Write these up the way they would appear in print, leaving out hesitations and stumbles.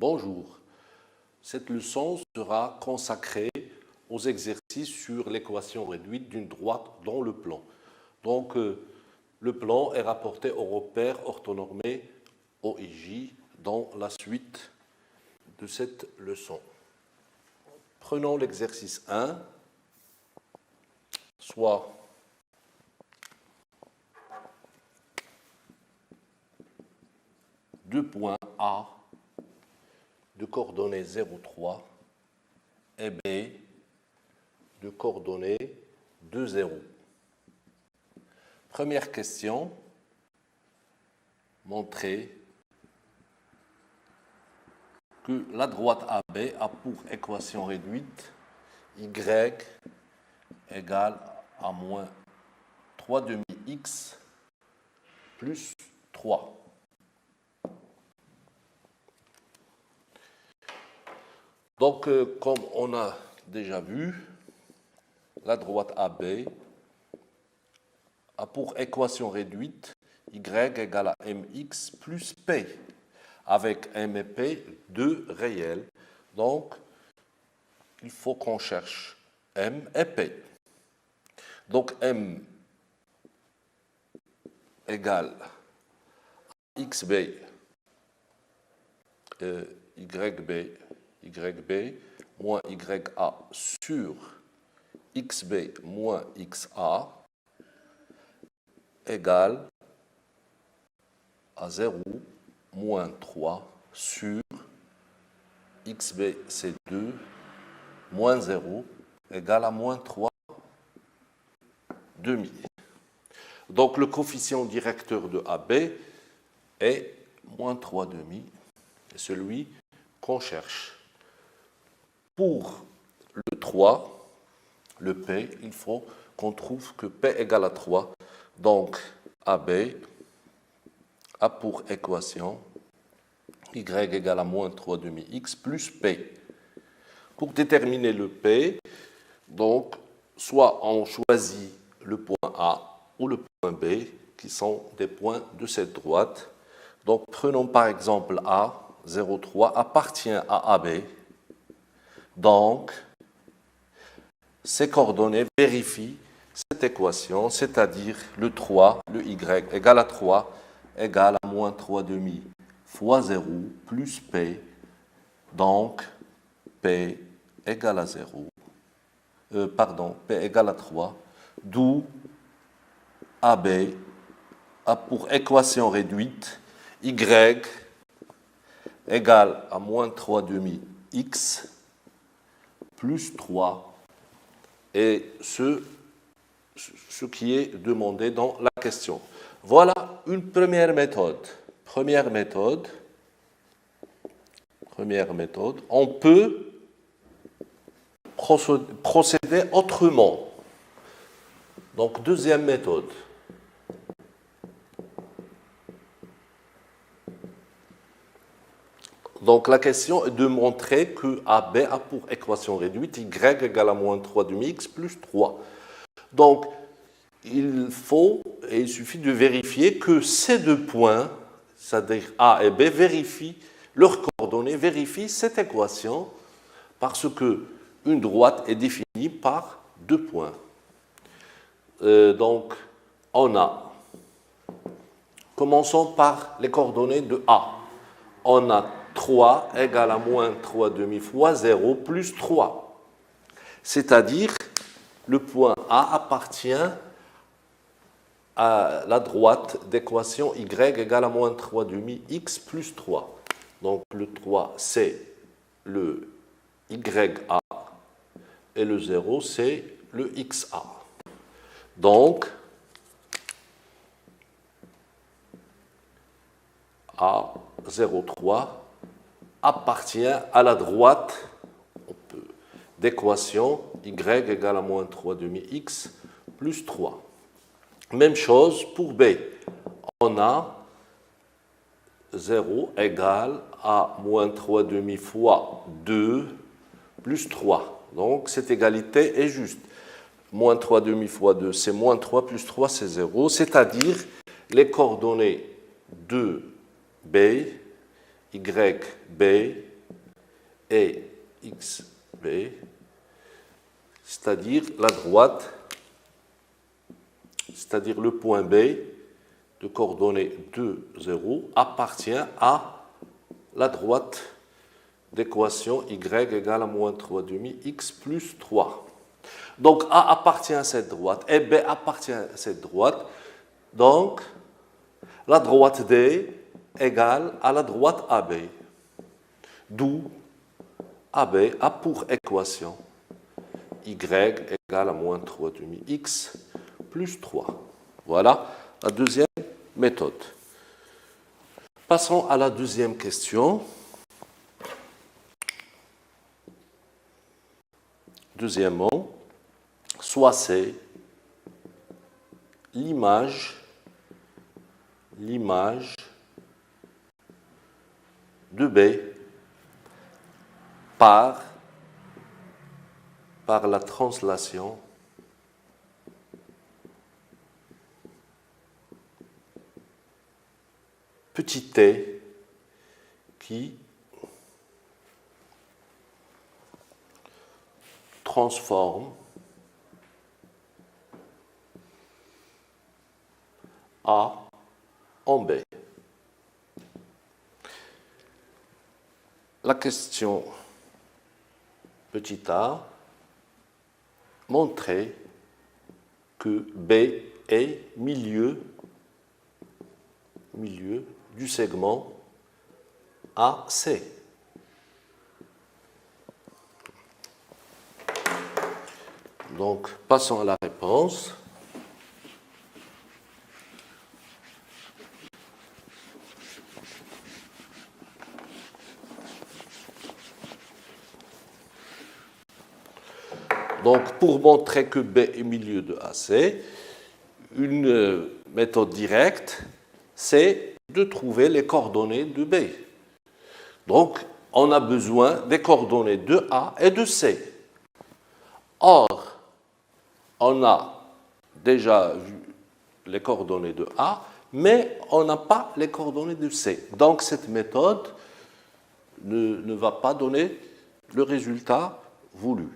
Bonjour. Cette leçon sera consacrée aux exercices sur l'équation réduite d'une droite dans le plan. Donc, le plan est rapporté au repère orthonormé OIJ dans la suite de cette leçon. Prenons l'exercice 1, soit deux points A de coordonnées 0, 3 et B de coordonnées 2, 0. Première question, montrer que la droite AB a pour équation réduite y égale à moins 3 demi x plus 3. Donc, comme on a déjà vu, la droite AB a pour équation réduite y égale à mx plus p, avec m et p deux réels. Donc, il faut qu'on cherche m et p. Donc, m égale à xb, yb moins ya sur xb moins xa égale à 0 moins 3 sur xb c'est 2 moins 0 égale à moins 3 demi. Donc le coefficient directeur de AB est moins 3 demi, c'est celui qu'on cherche. Pour le 3, le P, il faut qu'on trouve que P égale à 3. Donc, AB a pour équation Y égale à moins 3 demi X plus P. Pour déterminer le P, donc, soit on choisit le point A ou le point B, qui sont des points de cette droite. Donc, prenons par exemple A, 0,3 appartient à AB. Donc, ces coordonnées vérifient cette équation, c'est-à-dire le 3, le y égale à 3, égale à moins 3 demi fois 0 plus p, donc p égale à 0, p égale à 3, d'où AB a pour équation réduite y égale à moins 3 demi x plus 3, et ce qui est demandé dans la question. Voilà une première méthode. Première méthode, on peut procéder autrement. Donc, deuxième méthode. Donc, la question est de montrer que AB a pour équation réduite y égale à moins 3 demi x plus 3. Donc, il suffit de vérifier que ces deux points, c'est-à-dire A et B, leurs coordonnées vérifient cette équation parce qu'une droite est définie par deux points. Donc, commençons par les coordonnées de A. On a 3 égale à moins 3 demi fois 0 plus 3. C'est-à-dire, le point A appartient à la droite d'équation y égale à moins 3 demi x plus 3. Donc, le 3, c'est le ya et le 0, c'est le xa. Donc, A03 appartient à la droite d'équation y égale à moins 3 demi x plus 3. Même chose pour B. On a 0 égale à moins 3 demi fois 2 plus 3. Donc, cette égalité est juste. Moins 3 demi fois 2, c'est moins 3 plus 3, c'est 0. C'est-à-dire les coordonnées de B, YB et XB, c'est-à-dire la droite, c'est-à-dire le point B de coordonnées 2, 0, appartient à la droite d'équation y égale à moins 3 demi x plus 3. Donc A appartient à cette droite et B appartient à cette droite. Donc la droite D égale à la droite AB. D'où AB a pour équation y égale à moins 3 demi x plus 3. Voilà la deuxième méthode. Passons à la deuxième question. Deuxièmement, soit c'est l'image de B par la translation petit t qui transforme A en B. La question petit a montrer que B est milieu du segment AC. Donc, passons à la réponse. Donc, pour montrer que B est milieu de AC, une méthode directe, c'est de trouver les coordonnées de B. Donc, on a besoin des coordonnées de A et de C. Or, on a déjà vu les coordonnées de A, mais on n'a pas les coordonnées de C. Donc, cette méthode ne va pas donner le résultat voulu.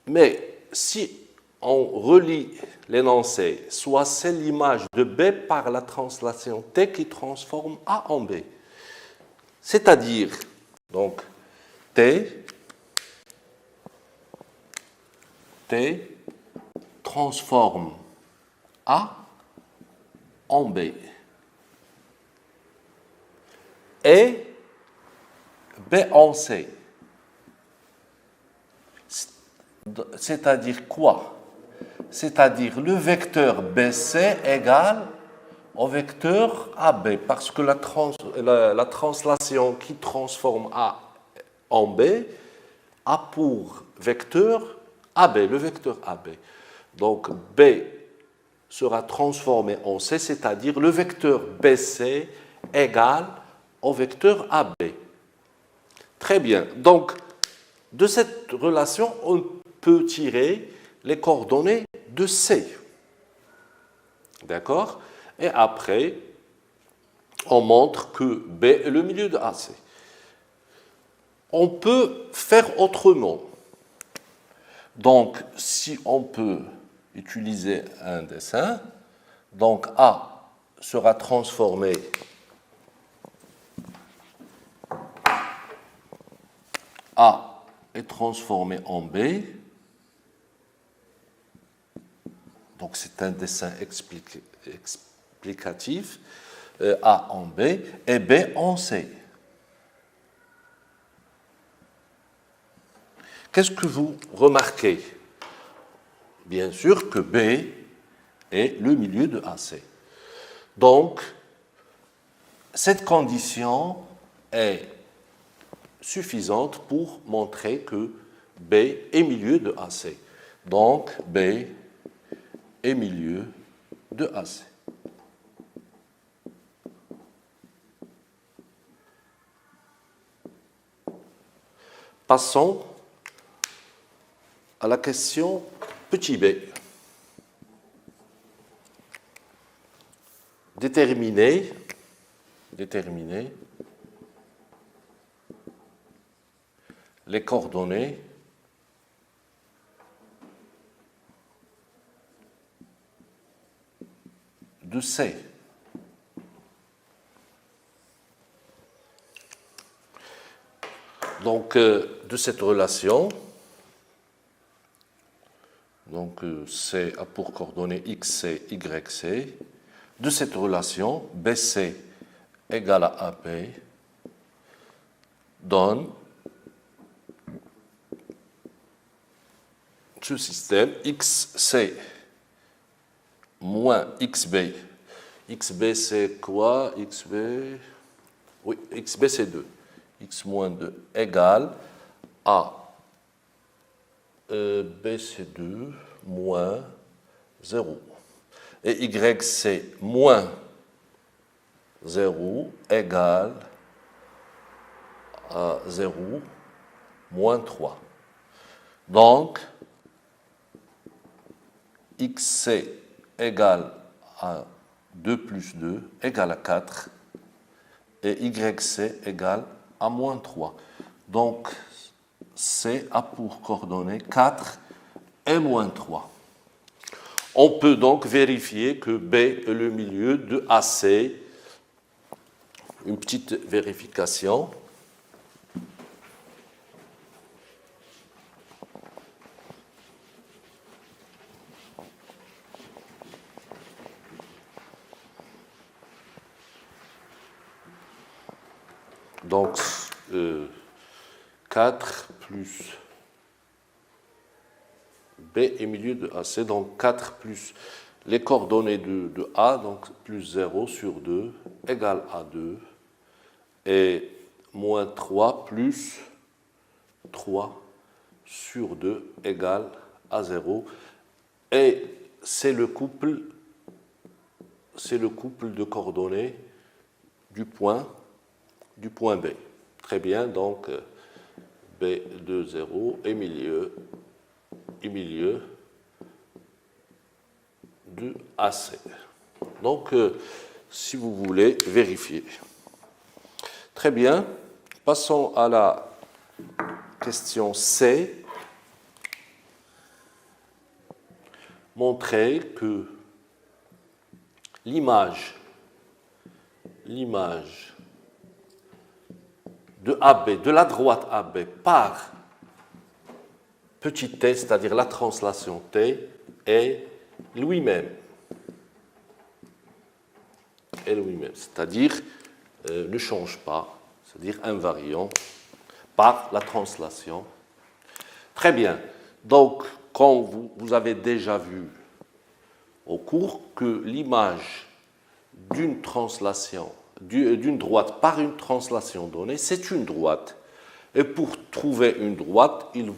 Mais si on relie l'énoncé, soit c'est l'image de B par la translation T qui transforme A en B. C'est-à-dire, donc, T transforme A en B. Et B en C. C'est-à-dire quoi? C'est-à-dire le vecteur BC égale au vecteur AB, parce que la translation qui transforme A en B a pour vecteur AB, le vecteur AB. Donc B sera transformé en C, c'est-à-dire le vecteur BC égale au vecteur AB. Très bien. Donc, de cette relation, on peut tirer les coordonnées de C. D'accord? Et après, on montre que B est le milieu de AC. On peut faire autrement. Donc, si on peut utiliser un dessin, donc A sera transformé A est transformé en B. Donc, c'est un dessin explicatif. A en B et B en C. Qu'est-ce que vous remarquez? Bien sûr que B est le milieu de AC. Donc, cette condition est suffisante pour montrer que B est milieu de AC. Donc, B est milieu de AC. Passons à la question petit b. Déterminer les coordonnées de C. Donc, de cette relation, donc C a pour coordonnées XC, YC, de cette relation, BC égale à AB, donne ce système XC moins XB. XB c'est quoi? XB, oui, XB c'est 2. X moins 2 égale à BC2 moins 0. Et YC moins 0 égale à 0 moins 3. Donc, XC égale à 2 plus 2 égale à 4 et YC égale à moins 3. Donc, C a pour coordonnées 4 et moins 3. On peut donc vérifier que B est le milieu de AC. Une petite vérification. Donc, 4 plus B est milieu de AC, donc 4 plus les coordonnées de A, donc plus 0 sur 2, égale à 2, et moins 3 plus 3 sur 2 égale à 0. Et c'est le couple de coordonnées du point B. Très bien, donc B2, 0 et milieu de AC. Donc, si vous voulez vérifier. Très bien, passons à la question C. Montrer que l'image de AB, de la droite AB par petit t, c'est-à-dire la translation t, est lui-même. C'est-à-dire ne change pas, c'est-à-dire invariant par la translation. Très bien. Donc, quand vous avez déjà vu au cours que l'image d'une translation, d'une droite par une translation donnée, c'est une droite. Et pour trouver une droite, il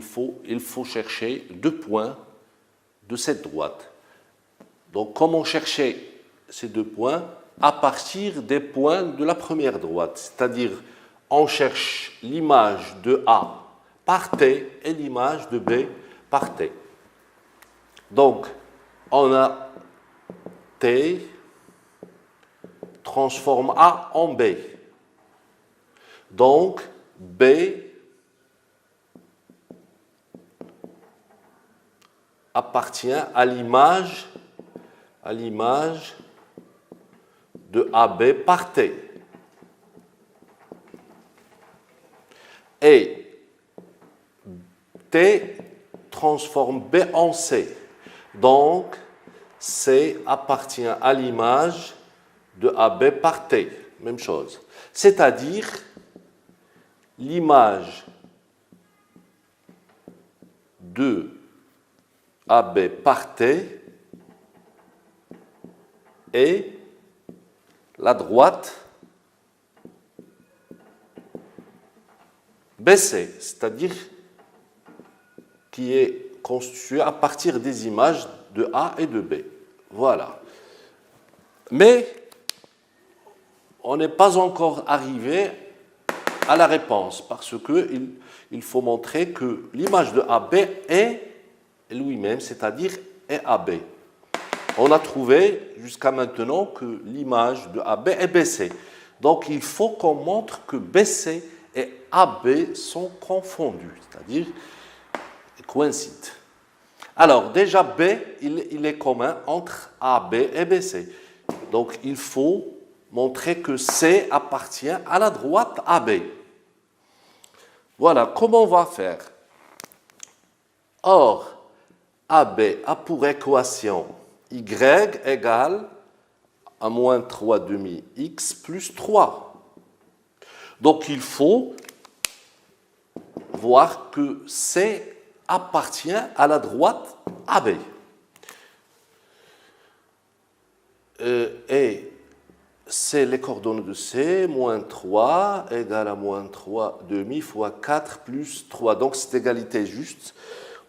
faut chercher 2 points de cette droite. Donc, comment chercher ces 2 points? À partir des points de la première droite, c'est-à-dire on cherche l'image de A par T et l'image de B par T. Donc, on a T transforme A en B. Donc, B appartient à l'image de AB par T. Et T transforme B en C. Donc, C appartient à l'image de AB par T. Même chose. C'est-à-dire, l'image de AB par T est la droite BC, c'est-à-dire qui est constituée à partir des images de A et de B. Voilà. Mais on n'est pas encore arrivé à la réponse parce qu'il faut montrer que l'image de AB est lui-même, c'est-à-dire est AB. On a trouvé jusqu'à maintenant que l'image de AB est BC. Donc, il faut qu'on montre que BC et AB sont confondus, c'est-à-dire coïncident. Alors, déjà, B, il est commun entre AB et BC. Donc, il faut montrer que C appartient à la droite AB. Voilà, comment on va faire? Or, AB a pour équation Y égale à moins 3 demi X plus 3. Donc, il faut voir que C appartient à la droite AB. Et c'est les coordonnées de C, moins 3 égale à moins 3 demi fois 4 plus 3. Donc, cette égalité est juste.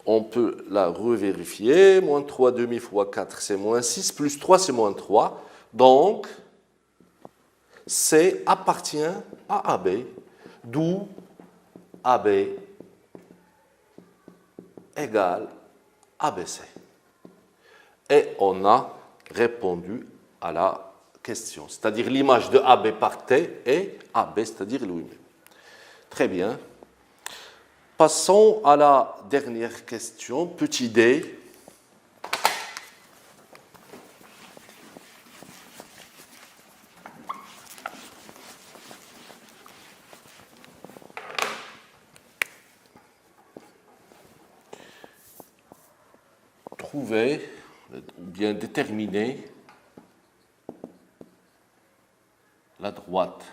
On peut la revérifier. Moins 3 demi fois 4, c'est moins 6, plus 3, c'est moins 3. Donc, C appartient à AB, d'où AB égale ABC. Et on a répondu à la question, c'est-à-dire l'image de AB par T est AB, c'est-à-dire lui-même. Très bien. Passons à la dernière question, petit d. Trouver ou bien déterminer la droite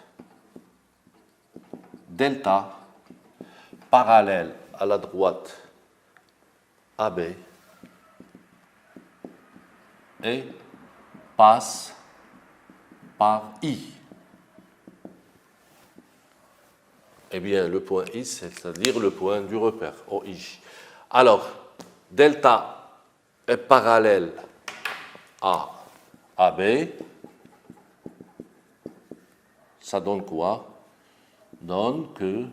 delta parallèle à la droite AB et passe par I. Eh bien, le point I, c'est-à-dire le point du repère, OI. Alors, delta est parallèle à AB. Ça donne quoi? Donne que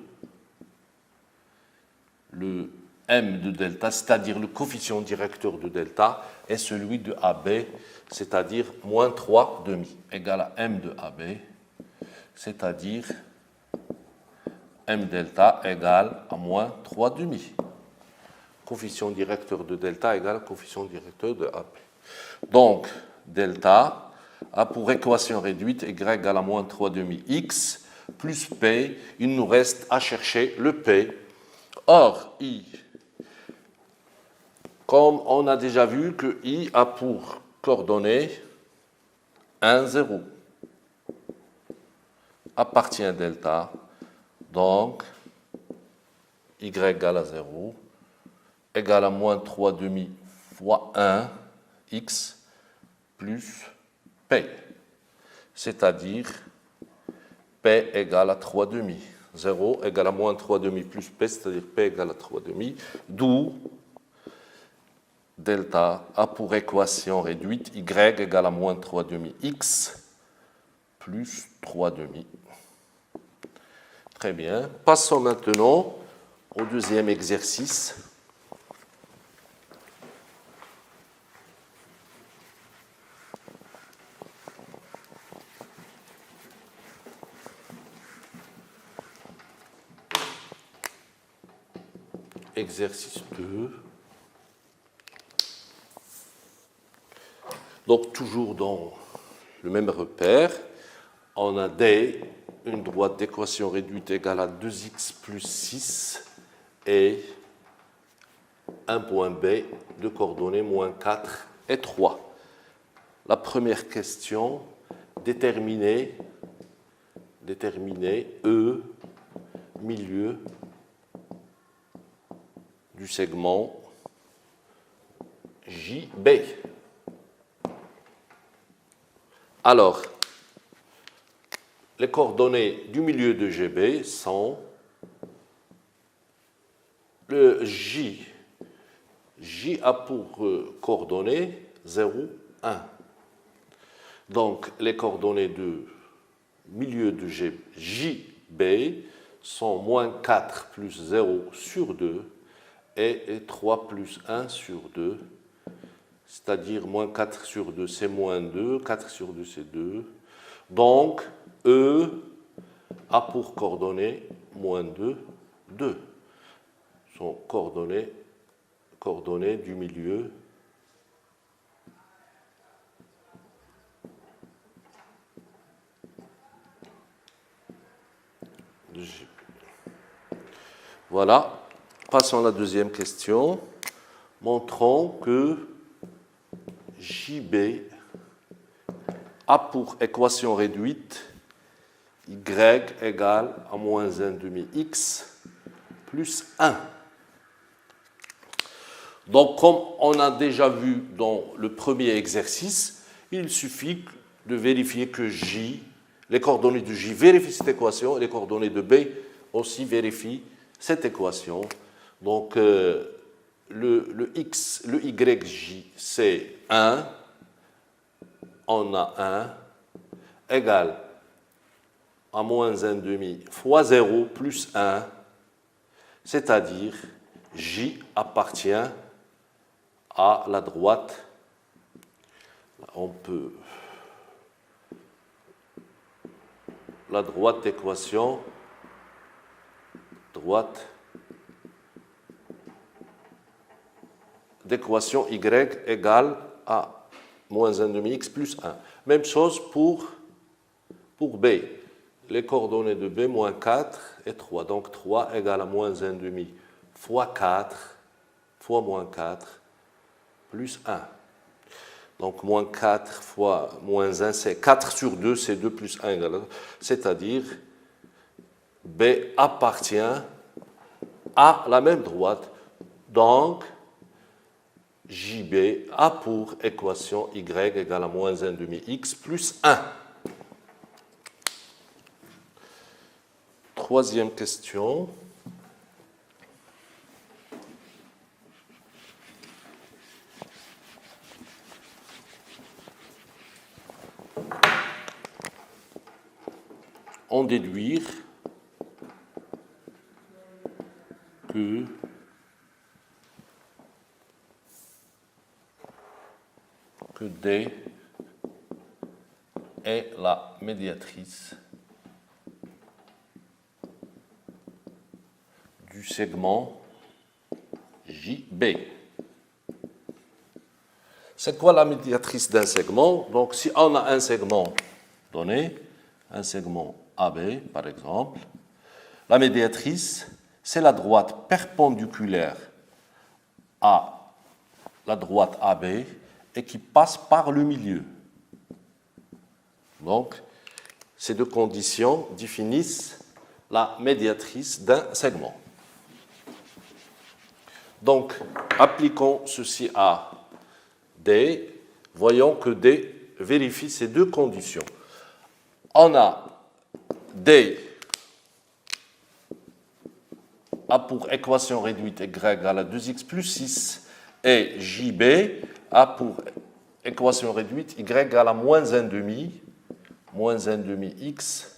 le M de delta, c'est-à-dire le coefficient directeur de delta, est celui de AB, c'est-à-dire moins 3 demi, égal à M de AB, c'est-à-dire M delta égale à moins 3 demi. Coefficient directeur de delta égale à coefficient directeur de AB. Donc, delta a pour équation réduite y égale à moins 3 demi x plus p. Il nous reste à chercher le p. Or, I, comme on a déjà vu que I a pour coordonnées 1, 0, appartient à delta, donc y égale à 0, égale à moins 3 demi fois 1, x, plus p, c'est-à-dire p égale à 3 demi. 0 égale à moins 3 demi plus p, c'est-à-dire p égale à 3 demi, d'où delta a pour équation réduite y égale à moins 3 demi x plus 3 demi. Très bien. Passons maintenant au deuxième exercice. Exercice 2. Donc, toujours dans le même repère, on a D, une droite d'équation réduite égale à 2x plus 6 et un point B de coordonnées moins 4 et 3. La première question, déterminer E, milieu du segment JB. Alors, les coordonnées du milieu de GB sont le J. J a pour coordonnées 0, 1. Donc, les coordonnées de milieu de JB sont moins 4 plus 0 sur 2 et 3 plus 1 sur 2, c'est-à-dire moins 4 sur 2, c'est moins 2, 4 sur 2, c'est 2. Donc, E a pour coordonnées moins 2, 2. Sont coordonnées du milieu de J. Voilà. Passons à la deuxième question. Montrons que JB a pour équation réduite y égale à moins 1 demi x plus 1. Donc, comme on a déjà vu dans le premier exercice, il suffit de vérifier que J, les coordonnées de J vérifient cette équation et les coordonnées de B aussi vérifient cette équation. Donc, le YJ, c'est 1. On a 1 égale à moins 1 demi fois 0 plus 1, c'est-à-dire J appartient à la droite. On peut la droite d'équation, Y égale à moins 1 demi x plus 1. Même chose pour B. Les coordonnées de B, moins 4 et 3. Donc 3 égale à moins 1 demi fois 4 fois moins 4 plus 1. Donc moins 4 fois moins 1, c'est 4 sur 2, c'est 2 plus 1 égale. C'est-à-dire B appartient à la même droite. Donc JB a pour équation Y égale à moins 1 demi x plus 1. Troisième question. En déduire que D est la médiatrice du segment JB. C'est quoi la médiatrice d'un segment? Donc, si on a un segment donné, un segment AB, par exemple, la médiatrice, c'est la droite perpendiculaire à la droite AB et qui passe par le milieu. Donc, ces deux conditions définissent la médiatrice d'un segment. Donc, appliquons ceci à D. Voyons que D vérifie ces deux conditions. On a D a pour équation réduite Y égale à 2x plus 6 et JB a pour équation réduite Y égale à moins 1 demi x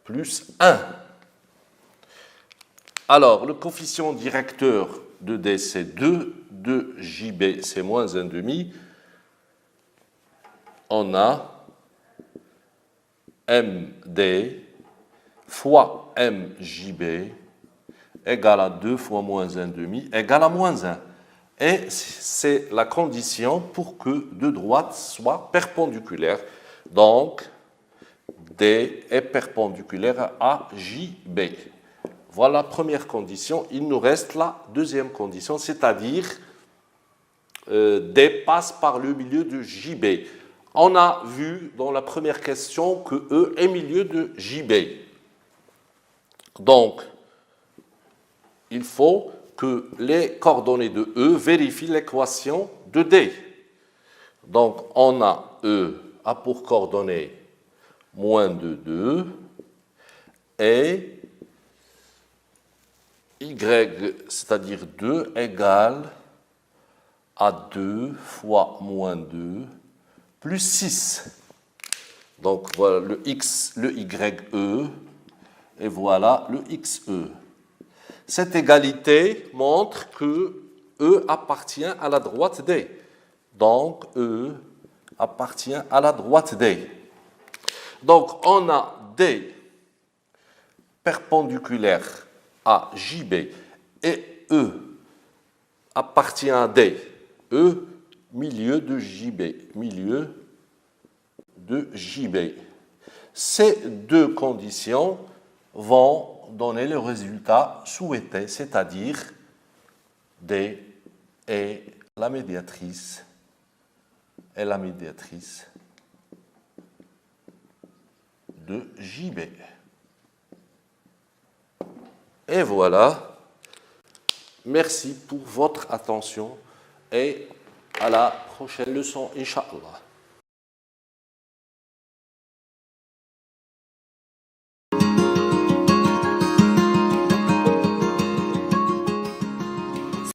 plus 1. Alors, le coefficient directeur de D, c'est 2, de JB, c'est moins 1 demi. On a MD fois MJB égale à 2 fois moins 1 demi égale à moins 1. Et c'est la condition pour que deux droites soient perpendiculaires. Donc, D est perpendiculaire à JB. Voilà la première condition. Il nous reste la deuxième condition, c'est-à-dire D passe par le milieu de JB. On a vu dans la première question que E est milieu de JB. Donc, il faut que les coordonnées de E vérifient l'équation de D. Donc, on a E a pour coordonnées moins 2 et Y, c'est-à-dire 2, égale à 2 fois moins 2 plus 6. Donc, voilà le X, le YE, et voilà le XE. Cette égalité montre que E appartient à la droite D. Donc, E appartient à la droite D. Donc, on a D perpendiculaire à JB et E appartient à D, E milieu de JB, milieu de JB. Ces deux conditions vont donner le résultat souhaité, c'est-à-dire D est la médiatrice de JB. Et voilà. Merci pour votre attention et à la prochaine leçon, Inch'Allah.